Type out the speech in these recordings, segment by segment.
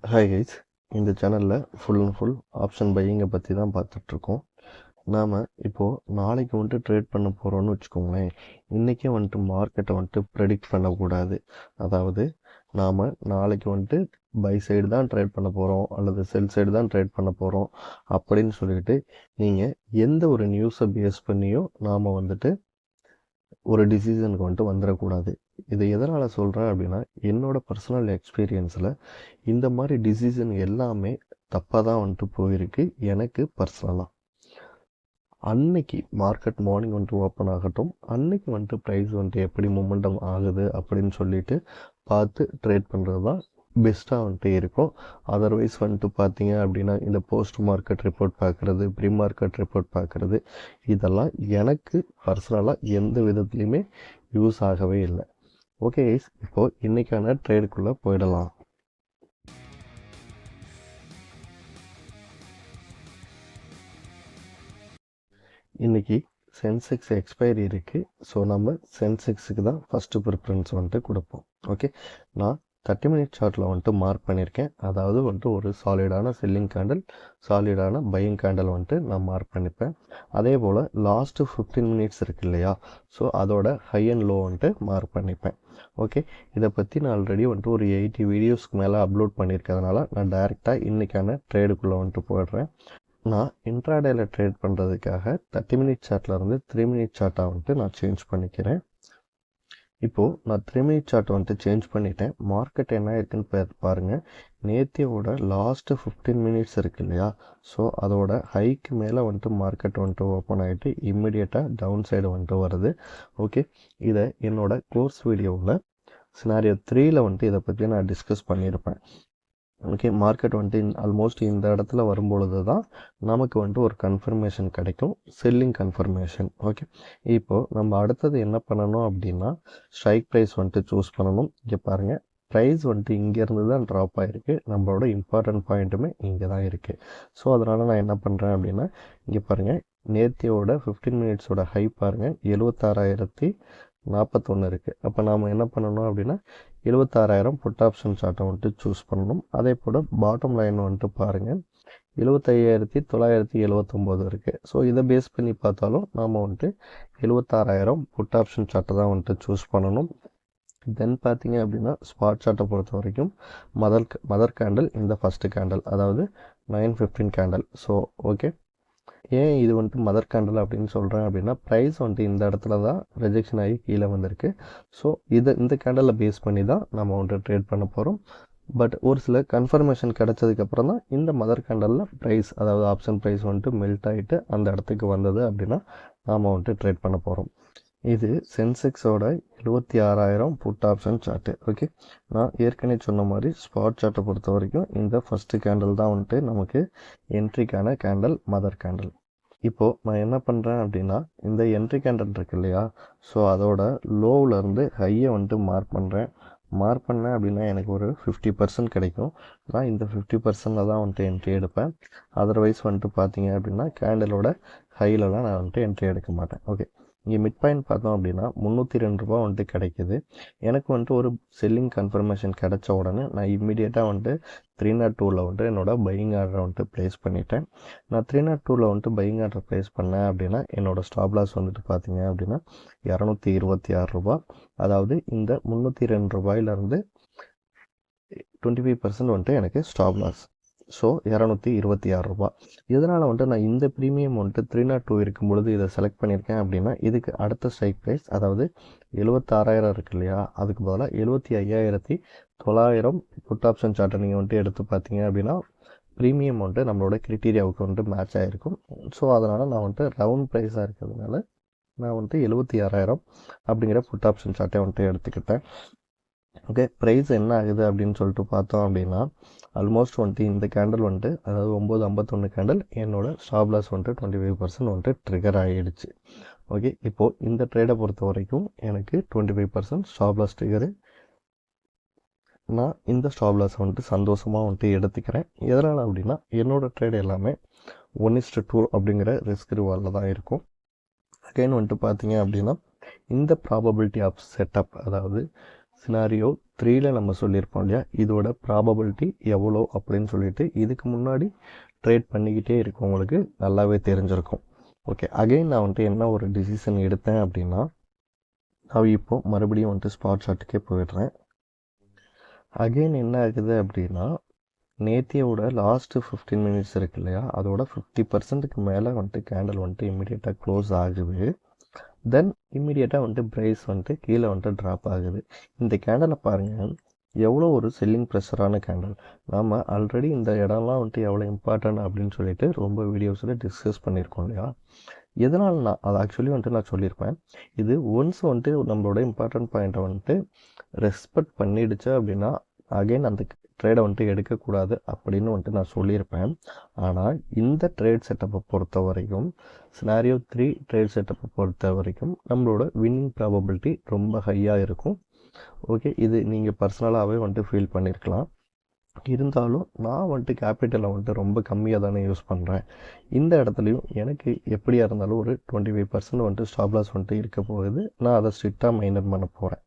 Hi guys, இந்த சேனலில் full and full option பையிங்கை பற்றி தான் பார்த்துட்ருக்கோம். நாம் இப்போது நாளைக்கு வந்துட்டு ட்ரேட் பண்ண போகிறோன்னு வச்சுக்கோங்களேன். இன்றைக்கே வந்துட்டு மார்க்கெட்டை வந்துட்டு ப்ரெடிக்ட் பண்ணக்கூடாது. அதாவது நாம் நாளைக்கு வந்துட்டு பை சைடு தான் ட்ரேட் பண்ண போகிறோம் அல்லது செல் சைடு தான் ட்ரேட் பண்ண போகிறோம் அப்படின்னு சொல்லிட்டு நீங்கள் எந்த ஒரு நியூஸை பேஸ் பண்ணியோ நாம் வந்துட்டு ஒரு டிசிஷனுக்கு வந்துட்டு வந்துடக்கூடாது. இதை எதனால் சொல்கிறேன் அப்படின்னா, என்னோடய பர்சனல் எக்ஸ்பீரியன்ஸில் இந்த மாதிரி டிசிஷன் எல்லாமே தப்பாக தான் வந்துட்டு போயிருக்கு எனக்கு பர்சனலாக. அன்னைக்கு மார்க்கெட் மார்னிங் வந்துட்டு ஓப்பன் ஆகட்டும், அன்னைக்கு வந்துட்டு ப்ரைஸ் வந்துட்டு எப்படி மொமெண்டம் ஆகுது அப்படின்னு சொல்லிட்டு பார்த்து ட்ரேட் பண்ணுறது தான் பெஸ்ட்டாக வந்துட்டு இருக்கும். அதர்வைஸ் வந்துட்டு பார்த்தீங்க அப்படின்னா இந்த போஸ்ட் மார்க்கெட் ரிப்போர்ட் பார்க்குறது, ப்ரீ மார்க்கெட் ரிப்போர்ட் பார்க்குறது, இதெல்லாம் எனக்கு பர்சனலாக எந்த விதத்துலையுமே யூஸ் ஆகவே இல்லை. ஓகே கைஸ், இப்போது இன்றைக்கான ட்ரேடுக்குள்ளே போயிடலாம். இன்றைக்கி சென்செக்ஸ் எக்ஸ்பைரி இருக்குது. ஸோ நம்ம சென்செக்ஸுக்கு தான் ஃபஸ்ட்டு ப்ரிஃபரன்ஸ் வந்துட்டு கொடுப்போம். ஓகே, நான் 30 மினிட் சார்ட்டில் வந்துட்டு மார்க் பண்ணியிருக்கேன். அதாவது வந்துட்டு ஒரு சாலிடான செல்லிங் கேண்டில், சாலிடான பையிங் கேண்டில் வந்துட்டு நான் மார்க் பண்ணிப்பேன். அதே போல் லாஸ்ட்டு 15 மினிட்ஸ் இருக்குது இல்லையா, ஸோ அதோட ஹை அண்ட் லோ வந்துட்டு மார்க் பண்ணிப்பேன். ஓகே, இதை பற்றி நான் ஆல்ரெடி வந்துட்டு ஒரு 80 வீடியோஸ்க்கு மேலே அப்லோட் பண்ணியிருக்கிறதுனால நான் டைரெக்டாக இன்றைக்கான ட்ரேடுக்குள்ளே வந்துட்டு போயிடுறேன். நான் இன்ட்ராடேல ட்ரேட் பண்ணுறதுக்காக 30 மினிட் சார்ட்லேருந்து 3 மினிட் சார்ட்டாக வந்துட்டு நான் சேஞ்ச் பண்ணிக்கிறேன். இப்போது நான் 3 மினிட் சார்ட் வந்துட்டு சேஞ்ச் பண்ணிட்டேன். மார்க்கெட் என்ன இருக்குன்னு பாருங்கள். நேத்தியோட லாஸ்ட்டு 15 மினிட்ஸ் இருக்குது இல்லையா, ஸோ அதோட ஹைக்கு மேலே வந்துட்டு மார்க்கெட் வந்துட்டு ஓப்பன் ஆகிட்டு இம்மிடியேட்டாக டவுன் சைடு வந்துட்டு வருது. ஓகே, இதை என்னோடய கோர்ஸ் வீடியோவில் சினாரியோ 3ல் வந்துட்டு இதை பற்றி நான் டிஸ்கஸ் பண்ணியிருப்பேன். ஓகே, மார்க்கெட் வந்துட்டு ஆல்மோஸ்ட் இந்த இடத்துல வரும்பொழுது தான் நமக்கு வந்துட்டு ஒரு கன்ஃபர்மேஷன் கிடைக்கும், செல்லிங் கன்ஃபர்மேஷன். ஓகே, இப்போது நம்ம அடுத்தது என்ன பண்ணணும் அப்படின்னா ஸ்ட்ரைக் ப்ரைஸ் வந்துட்டு சூஸ் பண்ணணும். இங்கே பாருங்கள், ப்ரைஸ் வந்துட்டு இங்கேருந்து தான் ட்ராப் ஆகிருக்கு. நம்மளோட இம்பார்ட்டன்ட் பாயிண்ட்டுமே இங்கே தான் இருக்குது. ஸோ அதனால் நான் என்ன பண்ணுறேன் அப்படின்னா, இங்கே பாருங்கள், நேத்தியோட 15 மினிட்ஸோட ஹை பாருங்கள் 76,041 இருக்குது. அப்போ நாம் என்ன பண்ணணும் அப்படின்னா 76,000 புட் ஆப்ஷன் சார்ட்டை வந்துட்டு சூஸ் பண்ணணும். அதே போல் பாட்டம் லைன் வந்துட்டு பாருங்கள் 75,979 இருக்குது. ஸோ இதை பேஸ் பண்ணி பார்த்தாலும் நாம் வந்துட்டு 76,000 புட் ஆப்ஷன் சார்ட்டை தான் வந்துட்டு சூஸ் பண்ணணும். தென் பார்த்தீங்க அப்படின்னா ஸ்பாட் சார்ட்டை பொறுத்த வரைக்கும் மதர் கேண்டில் இந்த ஃபஸ்ட்டு கேண்டில், அதாவது 915 கேண்டில். ஸோ ஓகே, ஏன் இது வந்துட்டு மதர் கேண்டில் அப்படின்னு சொல்கிறேன் அப்படின்னா, ப்ரைஸ் வந்துட்டு இந்த இடத்துல தான் ரிஜெக்ஷன் ஆகி கீழே வந்திருக்கு. ஸோ இந்த கேண்டலில் பேஸ் பண்ணி தான் நம்ம வந்துட்டு ட்ரேட் பண்ண போகிறோம். பட் ஒரு சில கன்ஃபர்மேஷன் கிடச்சதுக்கப்புறம் தான் இந்த மதர் கேண்டலில் ப்ரைஸ், அதாவது ஆப்ஷன் ப்ரைஸ் வந்துட்டு மெல்ட் ஆகிட்டு அந்த இடத்துக்கு வந்தது அப்படின்னா நாம் வந்துட்டு ட்ரேட் பண்ண போகிறோம். இது சென்செக்ஸோட 76,000 புட் ஆப்ஷன் சார்ட்டு. ஓகே, நான் ஏற்கனவே சொன்ன மாதிரி ஸ்பாட் சார்ட்டை பொறுத்த வரைக்கும் இந்த ஃபஸ்ட்டு கேண்டில் தான் வந்துட்டு நமக்கு என்ட்ரிக்கான கேண்டில், மதர் கேண்டில். இப்போது நான் என்ன பண்ணுறேன் அப்படின்னா, இந்த என்ட்ரி கேண்டில் இருக்கு இல்லையா, ஸோ அதோட லோவிலேருந்து ஹையை வந்துட்டு மார்க் பண்ணுறேன். மார்க் பண்ணேன் அப்படின்னா எனக்கு ஒரு 50% கிடைக்கும். நான் இந்த 50%ல் தான் வந்துட்டு என்ட்ரி எடுப்பேன். அதர்வைஸ் வந்துட்டு பார்த்தீங்க அப்படின்னா கேண்டிலோட ஹையிலலாம் நான் வந்துட்டு என்ட்ரி எடுக்க மாட்டேன். ஓகே, இங்கே மிட் பாயிண்ட் பார்த்தோம் அப்படின்னா 302 ரூபா வந்துட்டு கிடைக்கிது. எனக்கு வந்துட்டு ஒரு செல்லிங் கன்ஃபர்மேஷன் கிடைச்ச உடனே நான் இம்மிடியேட்டாக வந்துட்டு 302ல் வந்துட்டு என்னோடய பையிங் ஆர்டரை வந்துட்டு ப்ளேஸ் பண்ணிட்டேன். நான் 302ல் வந்துட்டு பையிங் ஆர்டர் ப்ளேஸ் பண்ணேன் அப்படின்னா என்னோடய ஸ்டாப் லாஸ் வந்துட்டு பார்த்தீங்க அப்படின்னா 226 ரூபா. அதாவது இந்த 302 ரூபாயிலேருந்து 25% வந்துட்டு எனக்கு ஸ்டாப் லாஸ். ஸோ 226 ரூபா. இதனால் வந்துட்டு நான் இந்த ப்ரீமியம் வந்துட்டு 302 இருக்கும் பொழுது இதை செலக்ட் பண்ணியிருக்கேன் அப்படின்னா இதுக்கு அடுத்த ஸ்ட்ரைக் ப்ரைஸ், அதாவது 76,000 இருக்கு இல்லையா, அதுக்கு பதிலாக 75,900 புட் ஆப்ஷன் சார்ட்டை நீங்கள் வந்துட்டு எடுத்து பார்த்தீங்க அப்படின்னா ப்ரீமியம் வந்துட்டு நம்மளோட கிரிட்டீரியாவுக்கு வந்துட்டு மேட்ச் ஆகிருக்கும். ஸோ அதனால் நான் வந்துட்டு ரவுண்ட் ப்ரைஸாக இருக்கிறதுனால நான் வந்துட்டு 76,000 அப்படிங்கிற புட் ஆப்ஷன் சார்ட்டை வந்துட்டு எடுத்துக்கிட்டேன். ஓகே, ப்ரைஸ் என்ன ஆகுது அப்படின்னு சொல்லிட்டு பார்த்தோம் அப்படின்னா ஆல்மோஸ்ட் வந்துட்டு இந்த கேண்டில் வந்துட்டு, அதாவது 951 கேண்டில் என்னோட ஸ்டாப் லாஸ் வந்துட்டு 25% வந்துட்டு ட்ரிகர் ஆகிடுச்சு. ஓகே, இப்போது இந்த ட்ரேடை பொறுத்த வரைக்கும் எனக்கு 25% ஸ்டாப் லாஸ் ட்ரிகரு. நான் இந்த ஸ்டாப் லாஸ் வந்துட்டு சந்தோஷமாக வந்துட்டு எடுத்துக்கிறேன். எதனால் அப்படின்னா என்னோடய ட்ரேட் எல்லாமே 1:2 அப்படிங்கிற ரிஸ்க் ரிவார்டில் தான் இருக்கும். அகைன் வந்துட்டு பார்த்தீங்க அப்படின்னா இந்த ப்ராபபிலிட்டி ஆஃப் செட்டப், அதாவது சினாரியோ 3ல் நம்ம சொல்லியிருப்போம் இல்லையா, இதோட ப்ராபபிலிட்டி எவ்வளோ அப்படின்னு சொல்லிட்டு இதுக்கு முன்னாடி ட்ரேட் பண்ணிக்கிட்டே இருக்கவங்களுக்கு நல்லாவே தெரிஞ்சிருக்கும். ஓகே, அகைன் நான் வந்துட்டு என்ன ஒரு டிசிஷன் எடுத்தேன் அப்படின்னா, நான் இப்போ மறுபடியும் வந்துட்டு ஸ்பாட் சார்ட்டுக்கே போயிடுறேன். அகைன் என்ன ஆகுது அப்படின்னா, நேத்தியோட லாஸ்ட்டு 15 மினிட்ஸ் இருக்கு இல்லையா, அதோட 50%க்கு மேலே வந்துட்டு கேண்டில் வந்துட்டு இம்மிடியேட்டாக க்ளோஸ் ஆகுது. தென் இம்மிடியேட்டாக வந்துட்டு ப்ரைஸ் வந்துட்டு கீழே வந்துட்டு ட்ராப் ஆகுது. இந்த கேண்டலை பாருங்கள், எவ்வளோ ஒரு செல்லிங் ப்ரெஷரான கேண்டில். நாம் ஆல்ரெடி இந்த இடம்லாம் வந்துட்டு எவ்வளோ இம்பார்ட்டன்ட் அப்படின்னு சொல்லிட்டு ரொம்ப வீடியோஸில் டிஸ்கஸ் பண்ணியிருக்கோம் இல்லையா. எதனால் நான் அதை ஆக்சுவலி வந்துட்டு நான் சொல்லியிருப்பேன், இது ஒன்ஸ் வந்துட்டு நம்மளோட இம்பார்ட்டன்ட் பாயிண்ட்டை வந்துட்டு ரெஸ்பெக்ட் பண்ணிடுச்சு அப்படின்னா அகைன் அந்த ட்ரேடை வந்துட்டு எடுக்கக்கூடாது அப்படின்னு வந்துட்டு நான் சொல்லியிருப்பேன். ஆனால் இந்த ட்ரேட் செட்டப்பை பொறுத்த வரைக்கும், சினாரியோ 3 ட்ரேட் செட்டப்பை பொறுத்த வரைக்கும் நம்மளோட வின்னிங் ப்ராபபிலிட்டி ரொம்ப ஹையாக இருக்கும். ஓகே, இது நீங்கள் பர்சனலாகவே வந்துட்டு ஃபீல் பண்ணியிருக்கலாம். இருந்தாலும் நான் வந்துட்டு கேபிட்டலை வந்துட்டு ரொம்ப கம்மியாக தானே யூஸ் பண்ணுறேன். இந்த இடத்துலையும் எனக்கு எப்படியா இருந்தாலும் ஒரு 25% வந்துட்டு ஸ்டாப் லாஸ் வந்துட்டு இருக்க போகுது. நான் அதை ஸ்ட்ரிக்டாக மெயின்டைன் பண்ண போகிறேன்.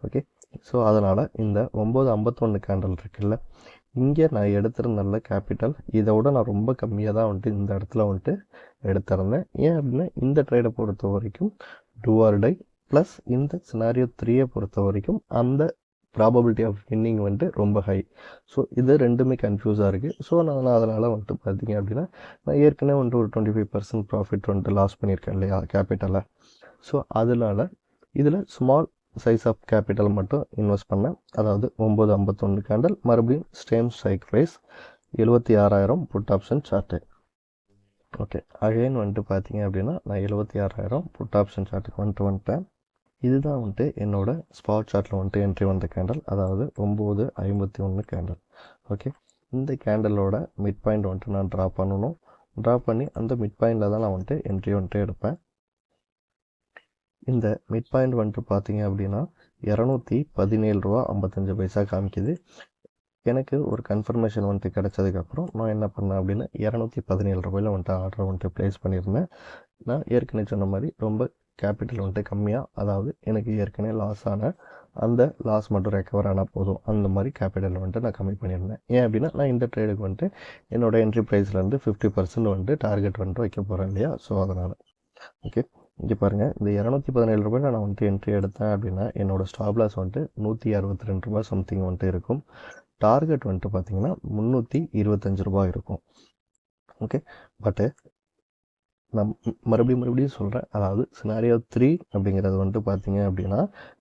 ஓகே, ஸோ அதனால் இந்த 9.51 கேண்டல் இருக்குல்ல, இங்கே நான் எடுத்திருந்தேன்ல கேபிட்டல், இதை விட நான் ரொம்ப கம்மியாக தான் வந்துட்டு இந்த இடத்துல வந்துட்டு எடுத்திருந்தேன். ஏன் அப்படின்னா இந்த ட்ரேடை பொறுத்த வரைக்கும் டூ ஆர் டை ப்ளஸ் இந்த சினாரியோ 3 பொறுத்த வரைக்கும் அந்த ப்ராபபிலிட்டி ஆஃப் வின்னிங் வந்துட்டு ரொம்ப ஹை. ஸோ இது ரெண்டுமே கன்ஃபியூஸாக இருக்குது. ஸோ நான் அதனால் வந்துட்டு பார்த்தீங்க அப்படின்னா, நான் ஏற்கனவே வந்துட்டு ஒரு 25% ப்ராஃபிட் வந்துட்டு லாஸ் பண்ணியிருக்கேன் இல்லையா கேபிட்டலை. ஸோ அதனால் இதில் ஸ்மால் சைஸ் ஆஃப் கேபிட்டல் மட்டும் இன்வெஸ்ட் பண்ணேன். அதாவது 9.51 கேண்டல், மறுபடியும் same strike price 76,000 put option chart. Okay, again வந்துட்டு பார்த்தீங்க அப்படின்னா நான் 76,000 புட் ஆப்ஷன் சார்ட்டுக்கு வந்துட்டேன். இதுதான் வந்துட்டு என்னோட ஸ்பாட் சார்ட்டில் வந்துட்டு என்ட்ரி வந்த கேண்டல், அதாவது 9.51 கேண்டல். ஓகே, இந்த கேண்டலோட மிட் பாயிண்ட் வந்துட்டு நான் ட்ரா பண்ணணும். ட்ரா பண்ணி அந்த மிட் பாயிண்டில் தான் நான் வந்துட்டு என்ட்ரி வந்துட்டு எடுப்பேன். இந்த மிட் பாயிண்ட் வந்துட்டு பார்த்தீங்க அப்படின்னா 217 ரூபா 55 பைசா காமிக்குது. எனக்கு ஒரு கன்ஃபர்மேஷன் வந்துட்டு கிடச்சதுக்கப்புறம் நான் என்ன பண்ணேன் அப்படின்னா 217 ரூபாயில் வந்துட்டு ஆர்டர் வந்துட்டு ப்ளேஸ் பண்ணியிருந்தேன். நான் ஏற்கனவே சொன்ன மாதிரி ரொம்ப கேபிட்டல் வந்துட்டு கம்மியாக, அதாவது எனக்கு ஏற்கனவே லாஸ் ஆன அந்த லாஸ் மட்டும் ரெக்கவர் ஆனால் போதும் அந்த மாதிரி கேபிட்டல் வந்துட்டு நான் கம்மி பண்ணியிருந்தேன். ஏன் அப்படின்னா நான் இந்த ட்ரேடுக்கு வந்துட்டு என்னோடய என்ட்ரி ப்ரைஸ்லேருந்து 50% வந்துட்டு டார்கெட் வந்துட்டு வைக்க போகிறேன் இல்லையா. ஸோ அதனால் ஓகே, இங்கே பாருங்கள், இந்த 217 ரூபாயில் நான் வந்துட்டு என்ட்ரி எடுத்தேன் அப்படின்னா என்னோடய ஸ்டாப் லாஸ் வந்துட்டு 162 ரூபா சம்திங் வந்துட்டு இருக்கும். டார்கெட் வந்துட்டு பார்த்தீங்கன்னா 325 ரூபா இருக்கும். ஓகே, பட்டு நான் மறுபடியும் சொல்கிறேன், அதாவது சினாரியோ 3 அப்படிங்கிறது வந்துட்டு பார்த்தீங்க அப்படின்னா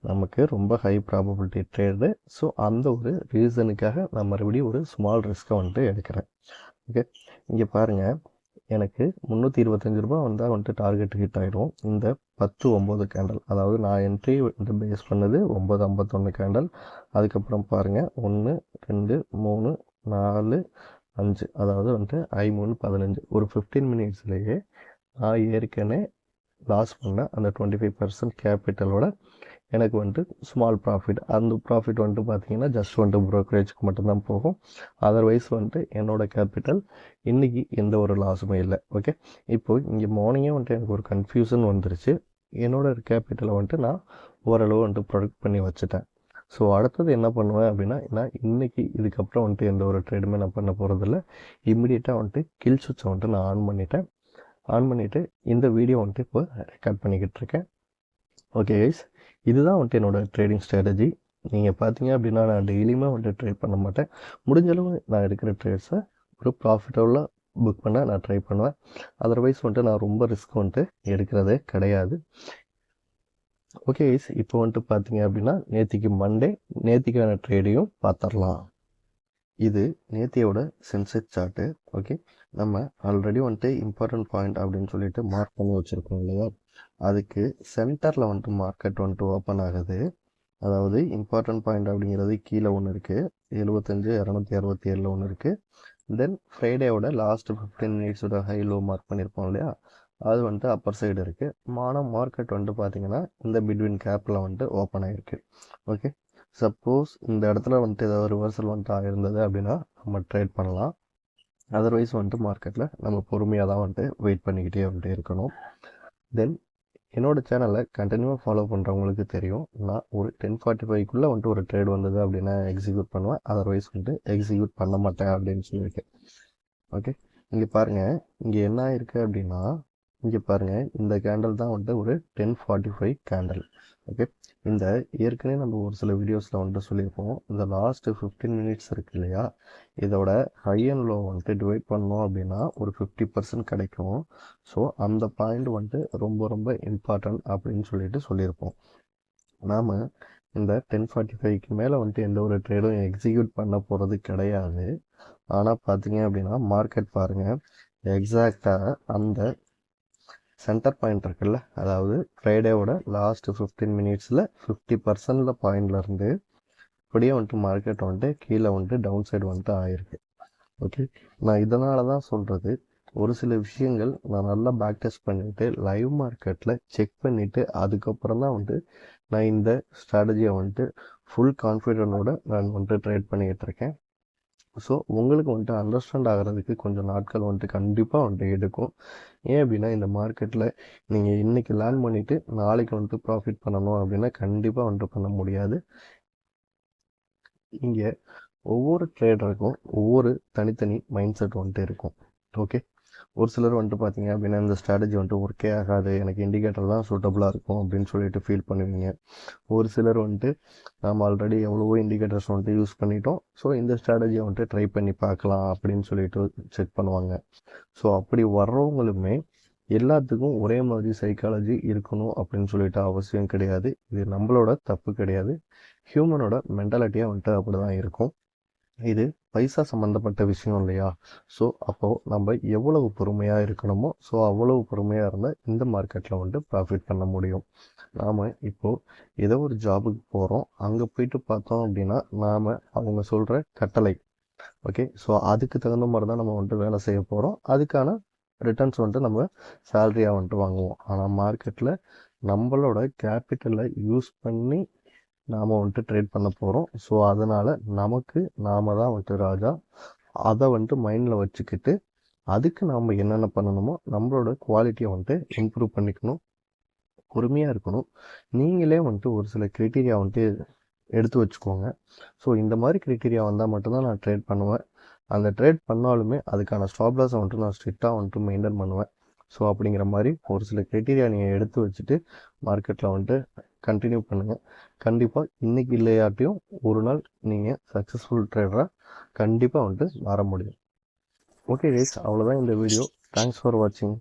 நமக்கு ரொம்ப ஹை ப்ராபபிலிட்டி ட்ரேடு. ஸோ அந்த ஒரு ரீசனுக்காக நான் மறுபடியும் ஒரு ஸ்மால் ரிஸ்க்கை வந்துட்டு எடுக்கிறேன். ஓகே, இங்கே பாருங்கள், எனக்கு 325 ரூபா வந்தால் வந்துட்டு டார்கெட் ஹிட் ஆகிடும். இந்த 10-9 கேண்டல், அதாவது நான் என்ட்ரி வந்து பேஸ் பண்ணது 9.51 கேண்டல். அதுக்கப்புறம் பாருங்கள் 1 2 3 4 5, அதாவது வந்துட்டு 3 15 ஒரு 15 மினிட்ஸ்லேயே நான் ஏற்கனவே லாஸ் பண்ண அந்த 25% கேபிட்டலோட எனக்கு வந்துட்டு ஸ்மால் ப்ராஃபிட், அந்த ப்ராஃபிட் வந்துட்டு பார்த்தீங்கன்னா ஜஸ்ட் வந்துட்டு ப்ரோக்கரேஜுக்கு மட்டும்தான் போகும். அதர்வைஸ் வந்துட்டு என்னோடய கேபிட்டல் இன்றைக்கி எந்த ஒரு லாஸுமே இல்லை. ஓகே, இப்போது இங்கே மார்னிங்கே வந்துட்டு எனக்கு ஒரு கன்ஃபியூஷன் வந்துருச்சு. என்னோடய கேபிட்டலை வந்துட்டு நான் ஓரளவு வந்துட்டு ப்ரொடக்ட் பண்ணி வச்சுட்டேன். ஸோ அடுத்தது என்ன பண்ணுவேன் அப்படின்னா, நான் இன்றைக்கி இதுக்கப்புறம் வந்துட்டு எந்த ஒரு ட்ரேடுமே நான் பண்ண போகிறதில்ல. இம்மிடியேட்டாக வந்துட்டு கில் சுவிட்சை வந்துட்டு நான் ஆன் பண்ணிவிட்டு இந்த வீடியோ வந்துட்டு இப்போ ரெக்கார்ட் பண்ணிக்கிட்டு இருக்கேன். ஓகே கைஸ், இதுதான் வந்துட்டு என்னோடய ட்ரேடிங் ஸ்ட்ராட்டஜி. நீங்கள் பார்த்தீங்க அப்படின்னா நான் டெய்லியுமே வந்துட்டு ட்ரேட் பண்ண மாட்டேன். முடிஞ்சளவு நான் எடுக்கிற ட்ரேட்ஸை ஒரு ப்ராஃபிட்டபுளாக புக் பண்ண நான் ட்ரை பண்ணுவேன். அதர்வைஸ் வந்துட்டு நான் ரொம்ப ரிஸ்க் வந்துட்டு எடுக்கிறதே கிடையாது. ஓகே கைஸ், இப்போ வந்துட்டு பார்த்தீங்க அப்படின்னா நேத்திக்கு மண்டே, நேத்திக்கான ட்ரேடையும் பார்த்துடலாம். இது நேத்தியோட சென்செக்ஸ் சார்ட்டு. ஓகே, நம்ம ஆல்ரெடி வந்துட்டு இம்பார்ட்டன்ட் பாயிண்ட் அப்படின்னு சொல்லிட்டு மார்க் பண்ணி வச்சுருக்கோம் இல்லையா, அதுக்கு சென்டரில் வந்துட்டு மார்க்கெட் வந்துட்டு ஓப்பன் ஆகுது. அதாவது இம்பார்ட்டன்ட் பாயிண்ட் அப்படிங்கிறது கீழே ஒன்று இருக்குது, 75,267 ஒன்று இருக்குது. தென் ஃப்ரைடேவோட லாஸ்ட் 15 மினிட்ஸோட ஹை லோ மார்க் பண்ணியிருப்போம் இல்லையா, அது வந்துட்டு அப்பர் சைடு இருக்குது. மார்க்கெட் வந்துட்டு பார்த்தீங்கன்னா இந்த பிட்வீன் கேப்பில் வந்துட்டு ஓப்பன் ஆகிருக்கு. ஓகே, சப்போஸ் இந்த இடத்துல வந்துட்டு ஏதாவது ரிவர்சல் வந்துட்டு ஆகிருந்தது அப்படின்னா நம்ம ட்ரேட் பண்ணலாம். அதர்வைஸ் வந்துட்டு மார்க்கெட்டில் நம்ம பொறுமையாக தான் வந்துட்டு வெயிட் பண்ணிக்கிட்டே வந்துட்டு இருக்கணும். தென் என்னோட சேனலை கண்டினியூவாக ஃபாலோ பண்ணுறவங்களுக்கு தெரியும். நான் ஒரு 10:45க்குள்ளே வந்துட்டு ஒரு ட்ரேட் வந்தது அப்படின்னா எக்ஸிக்யூட் பண்ணுவேன். அதர்வைஸ் வந்துட்டு எக்ஸிக்யூட் பண்ண மாட்டேன் அப்படின்னு சொல்லிட்டு. ஓகே, இங்கே பாருங்கள், இங்கே என்ன ஆயிருக்கு அப்படின்னா, இங்கே பாருங்கள், இந்த கேண்டில் தான் வந்துட்டு ஒரு 10:45 கேண்டில். ஓகே, இந்த ஏற்கனவே நம்ம ஒரு சில வீடியோஸில் வந்துட்டு சொல்லியிருப்போம், இந்த லாஸ்ட்டு 15 மினிட்ஸ் இருக்கு இல்லையா, இதோட ஹை அண்ட் லோ வந்துட்டு டிவைட் பண்ணோம் அப்படின்னா ஒரு 50% கிடைக்கும். ஸோ அந்த பாயிண்ட் வந்துட்டு ரொம்ப ரொம்ப இம்பார்ட்டன்ட் அப்படின்னு சொல்லிட்டு சொல்லியிருப்போம். நாம் இந்த 10:45க்கு மேலே வந்துட்டு எந்த ஒரு ட்ரேடும் எக்ஸிக்யூட் பண்ண போகிறது கிடையாது. ஆனால் பார்த்தீங்க அப்படின்னா மார்க்கெட் பாருங்கள், எக்ஸாக்டாக அந்த சென்டர் பாயிண்ட் இருக்குல்ல, அதாவது ஃப்ரைடேவோட லாஸ்ட்டு 15 மினிட்ஸில் 50% பாயிண்ட்லேருந்து இப்படியே வந்துட்டு மார்க்கெட் வந்துட்டு கீழே வந்துட்டு டவுன் சைடு வந்துட்டு ஆயிருக்கு. ஓகே, நான் இதனால தான் சொல்கிறது, ஒரு சில விஷயங்கள் நான் நல்லா பேக் டெஸ்ட் பண்ணிவிட்டு லைவ் மார்க்கெட்டில் செக் பண்ணிவிட்டு அதுக்கப்புறம் தான் வந்துட்டு நான் இந்த ஸ்ட்ராட்டஜியை வந்துட்டு ஃபுல் கான்ஃபிடென்ட்டோட நான் வந்துட்டு ட்ரேட் பண்ணிக்கிட்டு இருக்கேன். ஸோ உங்களுக்கு வந்துட்டு அண்டர்ஸ்டாண்ட் ஆகிறதுக்கு கொஞ்சம் நாட்கள் வந்துட்டு கண்டிப்பாக வந்துட்டு எடுக்கும். ஏன் அப்படின்னா இந்த மார்க்கெட்டில் நீங்கள் இன்றைக்கி லேர்ன் பண்ணிவிட்டு நாளைக்கு வந்துட்டு ப்ராஃபிட் பண்ணணும் அப்படின்னா கண்டிப்பாக வந்துட்டு பண்ண முடியாது. இங்கே ஒவ்வொரு ட்ரேடருக்கும் ஒவ்வொரு தனித்தனி மைண்ட் செட் வந்துட்டு இருக்கும். ஓகே, ஒரு சிலர் வந்துட்டு பார்த்தீங்க அப்படின்னா இந்த ஸ்ட்ராட்டஜி வந்துட்டு ஒர்க்கே ஆகாது, எனக்கு இண்டிகேட்டர் தான் சூட்டபுளாக இருக்கும் அப்படின்னு சொல்லிட்டு ஃபீல் பண்ணுவீங்க. ஒரு சிலர் வந்துட்டு நாம் ஆல்ரெடி எவ்வளவோ இண்டிகேட்டர்ஸ் வந்துட்டு யூஸ் பண்ணிட்டோம், ஸோ இந்த ஸ்ட்ராட்டஜியை வந்துட்டு ட்ரை பண்ணி பார்க்கலாம் அப்படின்னு சொல்லிட்டு செக் பண்ணுவாங்க. ஸோ அப்படி வர்றவங்களுமே எல்லாத்துக்கும் ஒரே மாதிரி சைக்காலஜி இருக்கணும் அப்படின்னு சொல்லிட்டு அவசியம் கிடையாது. இது நம்மளோட தப்பு கிடையாது, ஹியூமனோட மென்டாலிட்டியாக வந்துட்டு அப்படி தான் இருக்கும். இது பைசா சம்மந்தப்பட்ட விஷயம் இல்லையா? ஸோ அப்போது நம்ம எவ்வளவு பொறுமையாக இருக்கணுமோ ஸோ அவ்வளவு பொறுமையாக இருந்தால் இந்த மார்க்கெட்டில் வந்துட்டு ப்ராஃபிட் பண்ண முடியும். நாம் இப்போது ஏதோ ஒரு ஜாபுக்கு போகிறோம், அங்கே போயிட்டு பார்த்தோம் அப்படின்னா நாம் அவங்க சொல்கிற கட்டளை, ஓகே, ஸோ அதுக்கு தகுந்த மாதிரி தான் நம்ம வந்துட்டு வேலை செய்ய போகிறோம். அதுக்கான ரிட்டர்ன்ஸ் வந்துட்டு நம்ம சேலரியாக வந்துட்டு வாங்குவோம். ஆனால் மார்க்கெட்டில் நம்மளோட கேபிட்டலை யூஸ் பண்ணி நாம் வந்துட்டு ட்ரேட் பண்ண போகிறோம். ஸோ அதனால் நமக்கு நாம் தான் வந்துட்டு ராஜா. அதை வந்துட்டு மைண்டில் வச்சுக்கிட்டு அதுக்கு நாம் என்னென்ன பண்ணணுமோ நம்மளோட குவாலிட்டியை வந்துட்டு இம்ப்ரூவ் பண்ணிக்கணும், பொறுமையாக இருக்கணும். நீங்களே வந்துட்டு ஒரு சில க்ரைட்டீரியா வந்துட்டு எடுத்து வச்சுக்கோங்க. ஸோ இந்த மாதிரி க்ரைட்டீரியா வந்தால் மட்டும்தான் நான் ட்ரேட் பண்ணுவேன். அந்த ட்ரேட் பண்ணாலுமே அதுக்கான ஸ்டாப் லாஸை வந்துட்டு நான் ஸ்ட்ரிக்டாக வந்துட்டு மெயின்டைன் பண்ணுவேன். ஸோ அப்படிங்கிற மாதிரி ஒரு சில க்ரைட்டீரியா நீங்கள் எடுத்து வச்சுட்டு மார்க்கெட்டில் வந்துட்டு கண்டினியூ பண்ணுங்கள். கண்டிப்பாக இன்றைக்கி இல்லையாட்டியும் ஒரு நாள் நீங்கள் சக்ஸஸ்ஃபுல் ட்ரேடராக கண்டிப்பாக வந்துட்டு மாற முடியும். ஓகே கைஸ், அவ்வளோதான் இந்த வீடியோ. தேங்க்ஸ் ஃபார் வாட்சிங்.